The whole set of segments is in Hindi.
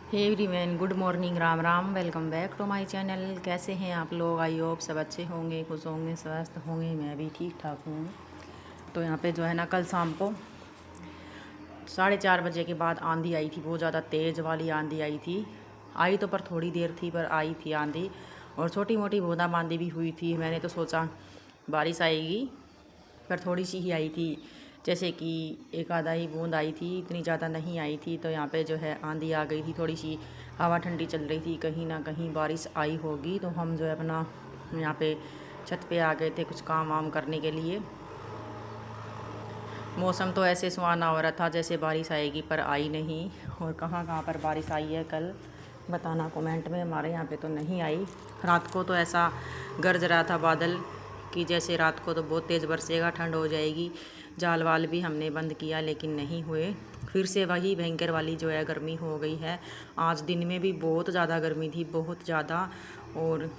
Hey everyone, good morning, Ram Ram. Welcome back to my channel. कैसे हैं आप लोग? आई होप सब अच्छे होंगे, खुश होंगे, स्वस्थ होंगे। मैं भी ठीक ठाक हूँ। तो यहाँ पे जो है ना, कल शाम को 4:30 बजे के बाद आंधी आई थी। बहुत ज़्यादा तेज़ वाली आंधी आई थी। आई तो पर थोड़ी देर थी, पर आई थी आंधी। और छोटी मोटी बूंदाबांदी भी हुई थी। मैंने तो सोचा बारिश आएगी, पर थोड़ी सी ही आई थी। जैसे कि एक आधा ही बूंद आई थी, इतनी ज़्यादा नहीं आई थी। तो यहाँ पे जो है आंधी आ गई थी, थोड़ी सी हवा ठंडी चल रही थी। कहीं ना कहीं बारिश आई होगी। तो हम जो है अपना यहाँ पे छत पे आ गए थे कुछ काम वाम करने के लिए। मौसम तो ऐसे सुहाना हो रहा था जैसे बारिश आएगी, पर आई नहीं। और कहाँ कहाँ पर बारिश आई है कल, बताना कमेंट में। हमारे यहाँ पे तो नहीं आई। रात को तो ऐसा गरज रहा था बादल कि जैसे रात को तो बहुत तेज़ बरसेगा, ठंड हो जाएगी। जाल वाल भी हमने बंद किया, लेकिन नहीं हुए। फिर से वही भयंकर वाली जो है गर्मी हो गई है। आज दिन में भी बहुत ज़्यादा गर्मी थी, बहुत ज़्यादा। और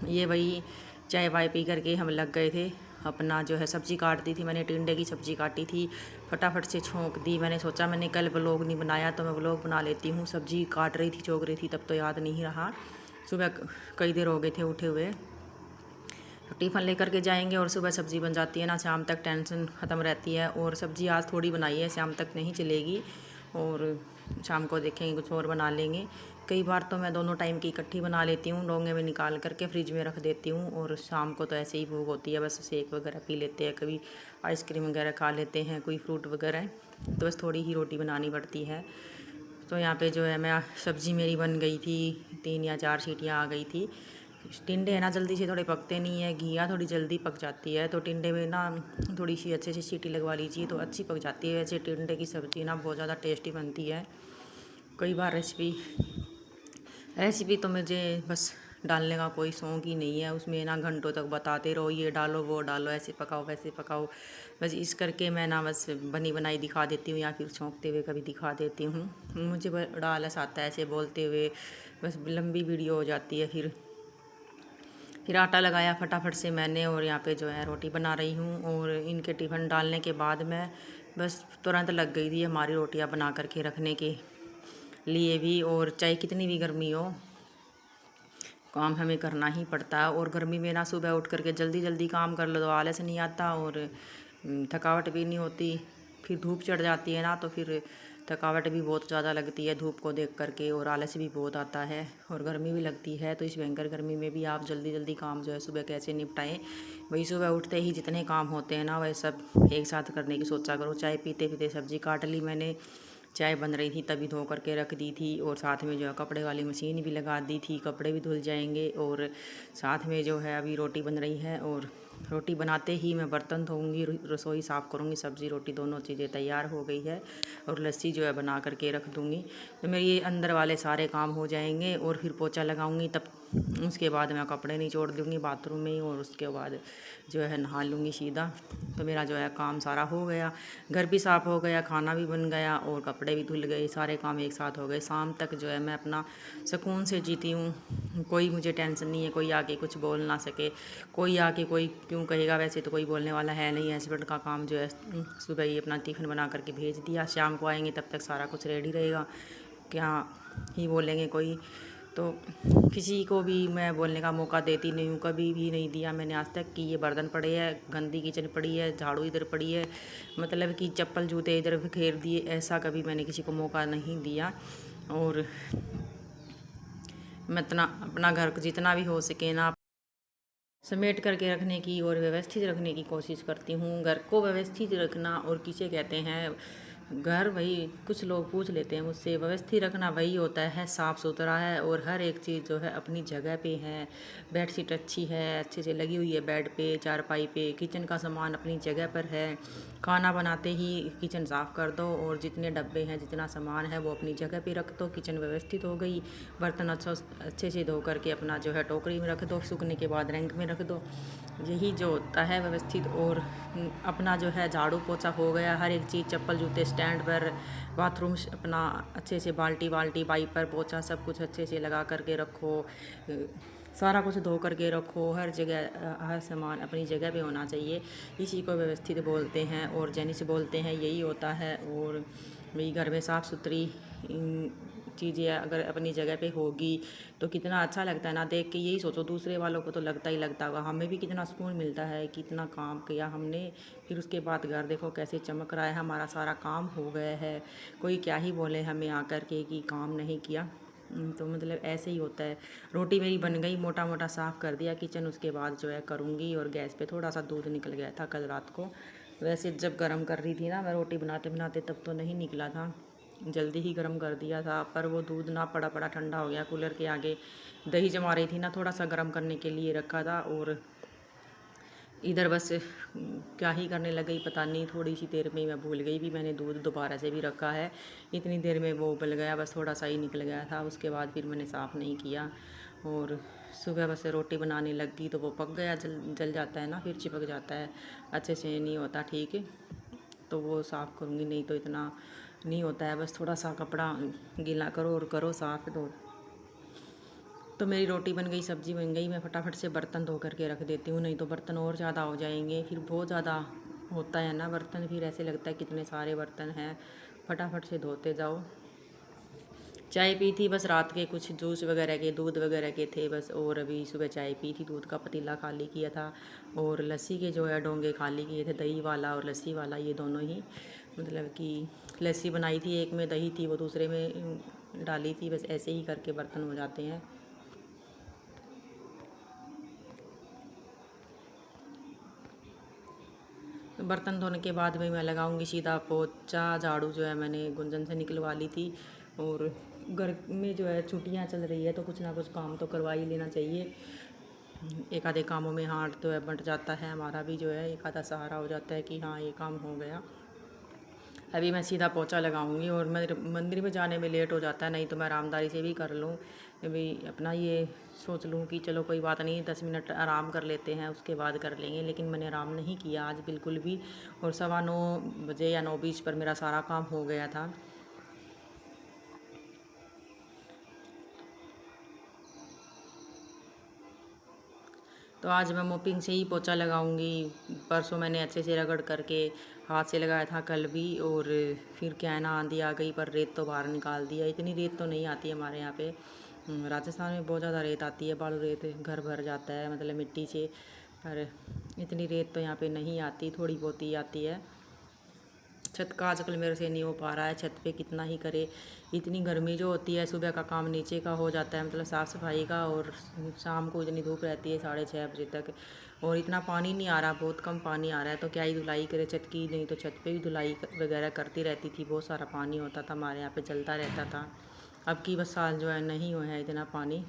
ये वही चाय वाय पी करके हम लग गए थे। अपना जो है सब्ज़ी काट दी थी मैंने, टिंडे की सब्ज़ी काटी थी। फटाफट से छोंक दी। मैंने सोचा मैंने कल व्लॉग नहीं बनाया, तो मैं व्लॉग बना लेती हूँ। सब्ज़ी काट रही थी, चौंक रही थी, तब तो याद नहीं रहा। सुबह कई देर हो गए थे उठे हुए। तो टिफ़िन लेकर के जाएंगे और सुबह सब्ज़ी बन जाती है ना, शाम तक टेंशन ख़त्म रहती है। और सब्ज़ी आज थोड़ी बनाई है, शाम तक नहीं चलेगी। और शाम को देखेंगे कुछ और बना लेंगे। कई बार तो मैं दोनों टाइम की इकट्ठी बना लेती हूँ, डोंगे में निकाल करके फ्रिज में रख देती हूँ। और शाम को तो ऐसे ही भूख होती है, बस शेक वगैरह पी लेते हैं, कभी आइसक्रीम वगैरह खा लेते हैं, कोई फ्रूट वगैरह। तो बस थोड़ी ही रोटी बनानी पड़ती है। तो यहाँ पे जो है मैं सब्ज़ी मेरी बन गई थी, 3 या 4 सीटियाँ आ गई थी। टिंडे है ना जल्दी से थोड़े पकते नहीं है, घिया थोड़ी जल्दी पक जाती है। तो टिंडे में ना थोड़ी सी अच्छे से सीटी लगवा लीजिए तो अच्छी पक जाती है। वैसे टिंडे की सब्ज़ी ना बहुत ज़्यादा टेस्टी बनती है। कई बार रेसिपी रेसिपी तो मुझे बस डालने का कोई शौक़ ही नहीं है। उसमें ना घंटों तक बताते रहो, ये डालो वो डालो, ऐसे पकाओ वैसे पकाओ। बस इस करके मैं ना बस बनी बनाई दिखा देती हूँ, या फिर छौंकते हुए कभी दिखा देती हूँ। मुझे बड़ा आलस आता है ऐसे बोलते हुए, बस लंबी वीडियो हो जाती है। फिर आटा लगाया फटाफट से मैंने, और यहाँ पे जो है रोटी बना रही हूँ। और इनके टिफ़िन डालने के बाद मैं बस तुरंत लग गई थी हमारी रोटियाँ बना करके रखने के लिए भी। और चाहे कितनी भी गर्मी हो, काम हमें करना ही पड़ता है। और गर्मी में ना सुबह उठ करके जल्दी जल्दी काम कर लो तो आलस नहीं आता, और थकावट भी नहीं होती। फिर धूप चढ़ जाती है ना, तो फिर थकावट भी बहुत ज़्यादा लगती है धूप को देख करके, और आलस भी बहुत आता है, और गर्मी भी लगती है। तो इस भयंकर गर्मी में भी आप जल्दी जल्दी काम जो है सुबह कैसे निपटाएं। वही सुबह उठते ही जितने काम होते हैं ना, वह सब एक साथ करने की सोचा करो। चाय पीते पीते सब्ज़ी काट ली मैंने, चाय बन रही थी तभी धो करके रख दी थी। और साथ में जो है कपड़े वाली मशीन भी लगा दी थी, कपड़े भी धुल जाएंगे। और साथ में जो है अभी रोटी बन रही है, और रोटी बनाते ही मैं बर्तन धोऊंगी, रसोई साफ़ करूंगी। सब्ज़ी रोटी दोनों चीज़ें तैयार हो गई है, और लस्सी जो है बना करके रख दूंगी। तो मेरे ये अंदर वाले सारे काम हो जाएंगे, और फिर पोछा लगाऊंगी। तब उसके बाद मैं कपड़े निचोड़ दूंगी बाथरूम में ही, और उसके बाद जो है नहा लूँगी सीधा। तो मेरा जो है काम सारा हो गया, घर भी साफ़ हो गया, खाना भी बन गया, और कपड़े भी धुल गए। सारे काम एक साथ हो गए। शाम तक जो है मैं अपना सुकून से जीती हूँ। कोई मुझे टेंशन नहीं है, कोई आके कुछ बोल ना सके, कोई आके कोई क्यों कहेगा। वैसे तो कोई बोलने वाला है नहीं। हस्बैंड का काम जो है सुबह ही अपना टिफ़िन बना करके भेज दिया, शाम को आएंगे तब तक सारा कुछ रेडी रहेगा, क्या ही बोलेंगे कोई। तो किसी को भी मैं बोलने का मौका देती नहीं हूँ, कभी भी नहीं दिया मैंने आज तक कि ये बर्तन पड़े है, गंदी किचन पड़ी है, झाड़ू इधर पड़ी है, मतलब कि चप्पल जूते इधर बिखेर दिए, ऐसा कभी मैंने किसी को मौका नहीं दिया। और मैं इतना अपना घर जितना भी हो सके ना समेट करके रखने की और व्यवस्थित रखने की कोशिश करती हूँ। घर को व्यवस्थित रखना और किसे कहते हैं घर, वही कुछ लोग पूछ लेते हैं मुझसे, व्यवस्थित रखना वही होता है साफ़ सुथरा है, और हर एक चीज़ जो है अपनी जगह पे है। बेडशीट अच्छी है, अच्छे से लगी हुई है बेड पे, चारपाई पे, किचन का सामान अपनी जगह पर है। खाना बनाते ही किचन साफ़ कर दो, और जितने डब्बे हैं जितना सामान है वो अपनी जगह पे रख दो। किचन व्यवस्थित हो गई। बर्तन अच्छे से धो करके अपना जो है टोकरी में रख दो, सूखने के बाद रैंक में रख दो। यही जो होता है व्यवस्थित। और अपना जो है झाड़ू पोछा हो गया, हर एक चीज़ चप्पल जूते स्टैंड पर, बाथरूम अपना अच्छे से बाल्टी वाल्टी वाइपर पोछा सब कुछ अच्छे से लगा करके रखो। सारा कुछ धो करके रखो, हर जगह हर सामान अपनी जगह पे होना चाहिए। इसी को व्यवस्थित बोलते हैं, और जैनिस बोलते हैं, यही होता है। और वही घर में साफ़ सुथरी चीज़ें अगर अपनी जगह पे होगी तो कितना अच्छा लगता है ना देख के। यही सोचो, दूसरे वालों को तो लगता ही लगता होगा, हमें भी कितना सुकून मिलता है कि इतना काम किया हमने, फिर उसके बाद घर देखो कैसे चमक रहा है, हमारा सारा काम हो गया है। कोई क्या ही बोले हमें आकर के कि काम नहीं किया। तो मतलब ऐसे ही होता है। रोटी मेरी बन गई, मोटा मोटा साफ़ कर दिया किचन, उसके बाद जो है करूँगी। और गैस पे थोड़ा सा दूध निकल गया था कल रात को, वैसे जब गर्म कर रही थी ना मैं रोटी बनाते बनाते तब तो नहीं निकला था, जल्दी ही गर्म कर दिया था। पर वो दूध ना पड़ा पड़ा ठंडा हो गया कूलर के आगे। दही जमा रही थी ना, थोड़ा सा गर्म करने के लिए रखा था, और इधर बस क्या ही करने लग गई पता नहीं। थोड़ी सी देर में मैं भूल गई भी मैंने दूध दोबारा से भी रखा है, इतनी देर में वो उबल गया, बस थोड़ा सा ही निकल गया था। उसके बाद फिर मैंने साफ़ नहीं किया। और सुबह बस रोटी बनाने लग गई तो वो पक गया, जल जल जाता है ना, फिर चिपक जाता है, अच्छे से नहीं होता ठीक। तो वो साफ़ करूँगी, नहीं तो इतना नहीं होता है। बस थोड़ा सा कपड़ा गीला करो और करो साफ़। तो मेरी रोटी बन गई, सब्ज़ी बन गई, मैं फटाफट से बर्तन धो करके रख देती हूँ, नहीं तो बर्तन और ज़्यादा हो जाएंगे। फिर बहुत ज़्यादा होता है ना बर्तन, फिर ऐसे लगता है कितने सारे बर्तन हैं, फटाफट से धोते जाओ। चाय पी थी बस रात के, कुछ जूस वगैरह के, दूध वगैरह के थे बस। और अभी सुबह चाय पी थी, दूध का पतीला खाली किया था, और लस्सी के जो है डोंगे खाली किए थे, दही वाला और लस्सी वाला, ये दोनों ही। मतलब कि लस्सी बनाई थी, एक में दही थी, वो दूसरे में डाली थी। बस ऐसे ही करके बर्तन हो जाते हैं। बर्तन धोने के बाद भी मैं लगाऊंगी सीधा पोछा। झाड़ू जो है मैंने गुंजन से निकलवा ली थी, और घर में जो है छुट्टियां चल रही है तो कुछ ना कुछ काम तो करवा ही लेना चाहिए। एक आधे कामों में हाथ तो है बंट जाता है, हमारा भी जो है एक आधा सहारा हो जाता है कि हाँ ये काम हो गया। अभी मैं सीधा पोछा लगाऊंगी, और मंदिर में जाने में लेट हो जाता है, नहीं तो मैं आरामदारी से भी कर लूँ। अभी अपना ये सोच लूँ कि चलो कोई बात नहीं, 10 मिनट आराम कर लेते हैं उसके बाद कर लेंगे, लेकिन मैंने आराम नहीं किया आज बिल्कुल भी। और 9:15 या 9:20 पर मेरा सारा काम हो गया था। तो आज मैं मोपिंग से ही पोछा लगाऊंगी। परसों मैंने अच्छे से रगड़ करके हाथ से लगाया था कल भी, और फिर क्या है ना आंधी आ गई पर रेत तो बाहर निकाल दिया। इतनी रेत तो नहीं आती है हमारे यहाँ पे, राजस्थान में बहुत ज़्यादा रेत आती है, बालू रेत घर भर जाता है मतलब मिट्टी से। पर इतनी रेत तो यहाँ पे नहीं आती, थोड़ी बहुत ही आती है। छत का आजकल मेरे से नहीं हो पा रहा है, छत पे कितना ही करे, इतनी गर्मी जो होती है। सुबह का काम नीचे का हो जाता है, मतलब साफ़ सफाई का, और शाम को इतनी धूप रहती है 6:30 बजे तक, और इतना पानी नहीं आ रहा, बहुत कम पानी आ रहा है। तो क्या ही धुलाई करे छत की, नहीं तो छत पे भी धुलाई वगैरह करती रहती थी, बहुत सारा पानी होता था हमारे यहाँ पे, चलता रहता था। अब की बस साल जो है नहीं हुआ है इतना पानी।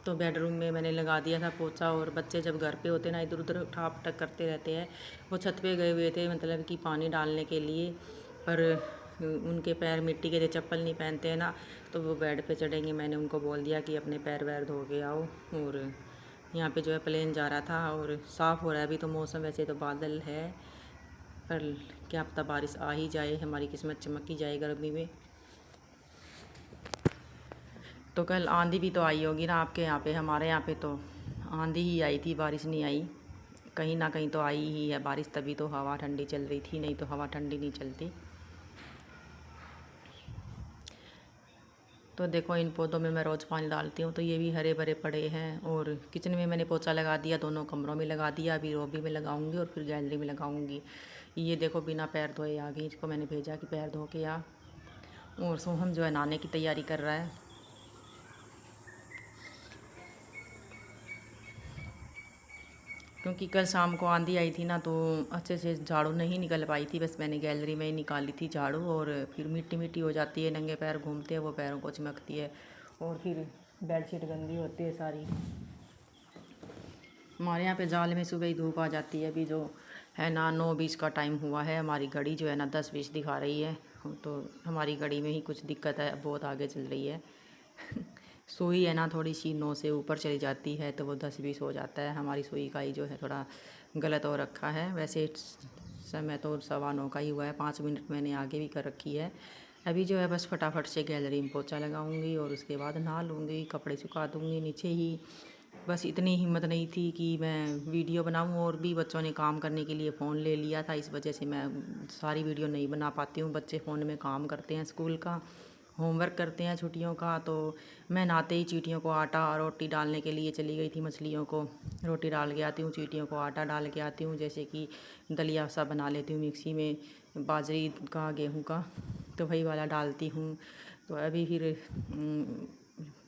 तो बेडरूम में मैंने लगा दिया था पोछा, और बच्चे जब घर पे होते ना इधर उधर उठा पटक करते रहते हैं। वो छत पे गए हुए थे मतलब कि पानी डालने के लिए, पर उनके पैर मिट्टी के थे, चप्पल नहीं पहनते हैं ना, तो वो बेड पे चढ़ेंगे। मैंने उनको बोल दिया कि अपने पैर वैर धो के आओ। और यहाँ पे जो है प्लेन जा रहा था, और साफ़ हो रहा है अभी तो मौसम, वैसे तो बादल है, पर क्या पता बारिश आ ही जाए, हमारी किस्मत चमक ही जाए गर्मी में। तो कल आंधी भी तो आई होगी ना आपके यहाँ पे, हमारे यहाँ पे तो आंधी ही आई थी, बारिश नहीं आई। कहीं ना कहीं तो आई ही है बारिश, तभी तो हवा ठंडी चल रही थी, नहीं तो हवा ठंडी नहीं चलती। तो देखो इन पौधों में मैं रोज़ पानी डालती हूँ, तो ये भी हरे भरे पड़े हैं। और किचन में मैंने पोछा लगा दिया, दोनों कमरों में लगा दिया, अभी लॉबी में लगाऊंगी और फिर गैलरी में लगाऊंगी। ये देखो बिना पैर धोए आ गई, इसको मैंने भेजा कि पैर धो के आ। और सोहम जो है नहाने की तैयारी कर रहा है, क्योंकि कल शाम को आंधी आई थी ना, तो अच्छे से झाड़ू नहीं निकल पाई थी। बस मैंने गैलरी में ही निकाली थी झाड़ू, और फिर मिट्टी मिट्टी हो जाती है, नंगे पैर घूमते हैं वो, पैरों को चमकती है, और फिर बेडशीट गंदी होती है सारी। हमारे यहाँ पे जाल में सुबह ही धूप आ जाती है। अभी जो है ना 9:20 का टाइम हुआ है, हमारी घड़ी जो है ना 10:20 दिखा रही है। तो हमारी घड़ी में ही कुछ दिक्कत है, बहुत आगे चल रही है। सुई है ना थोड़ी सी 9 से ऊपर चली जाती है, तो वो 10:20 हो जाता है। हमारी सुई का ही जो है थोड़ा गलत हो रखा है। वैसे समय तो 9:15 का ही हुआ है, 5 मिनट मैंने आगे भी कर रखी है। अभी जो है बस फटाफट से गैलरी में पोछा लगाऊंगी, और उसके बाद नहा लूँगी, कपड़े सुखा दूँगी नीचे ही। बस इतनी हिम्मत नहीं थी कि मैं वीडियो बनाऊं, और भी बच्चों ने काम करने के लिए फ़ोन ले लिया था, इस वजह से मैं सारी वीडियो नहीं बना पाती हूँ। बच्चे फ़ोन में काम करते हैं स्कूल का, होमवर्क करते हैं छुट्टियों का। तो मैं नहाते ही चींटियों को आटा और रोटी डालने के लिए चली गई थी। मछलियों को रोटी डाल के आती हूँ, चींटियों को आटा डाल के आती हूँ। जैसे कि दलिया सा बना लेती हूँ मिक्सी में, बाजरी का गेहूँ का, तो वही वाला डालती हूँ। तो अभी फिर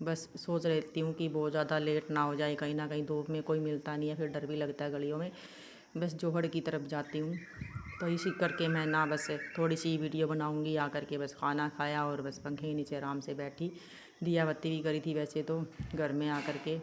बस सोच रहती हूँ कि बहुत ज़्यादा लेट ना हो जाए, कहीं ना कहीं धूप में कोई मिलता नहीं है, फिर डर भी लगता है गलियों में। बस जोहड़ की तरफ जाती हूँ। तो इसी करके मैं ना बस थोड़ी सी वीडियो बनाऊँगी, आकर के बस खाना खाया और बस पंखे के नीचे आराम से बैठी। दिया बत्ती भी करी थी वैसे तो घर में आकर के।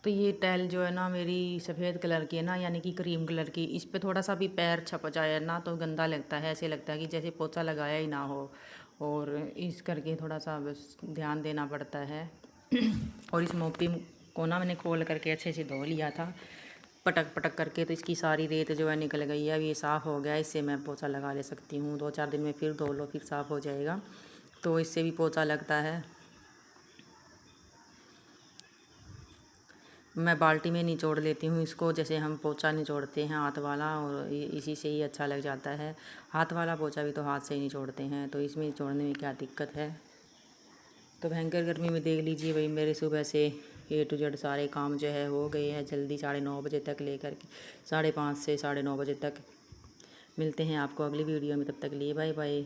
तो ये टाइल जो है ना मेरी सफ़ेद कलर की है ना, यानी कि क्रीम कलर की। इस पे थोड़ा सा भी पैर छप जाए ना तो गंदा लगता है, ऐसे लगता है कि जैसे पोछा लगाया ही ना हो। और इस करके थोड़ा सा बस ध्यान देना पड़ता है। और इस मोपी को ना मैंने खोल करके अच्छे से धो लिया था पटक पटक करके, तो इसकी सारी रेत जो है निकल गई है। अब ये साफ़ हो गया, इससे मैं पोछा लगा ले सकती हूँ। 2-4 दिन में फिर धो लो, फिर साफ़ हो जाएगा, तो इससे भी पोछा लगता है। मैं बाल्टी में निचोड़ लेती हूँ इसको, जैसे हम पोछा निचोड़ते हैं हाथ वाला, और इसी से ही अच्छा लग जाता है। हाथ वाला पोछा भी तो हाथ से ही निचोड़ते हैं, तो इसमें निचोड़ने में क्या दिक्कत है। तो भयंकर गर्मी में देख लीजिए भाई, मेरे सुबह से A to Z सारे काम जो है हो गए हैं जल्दी, 9:30 बजे तक लेकर के 5:30 से 9:30 बजे तक। मिलते हैं आपको अगली वीडियो में, तब तक लिए बाय बाय।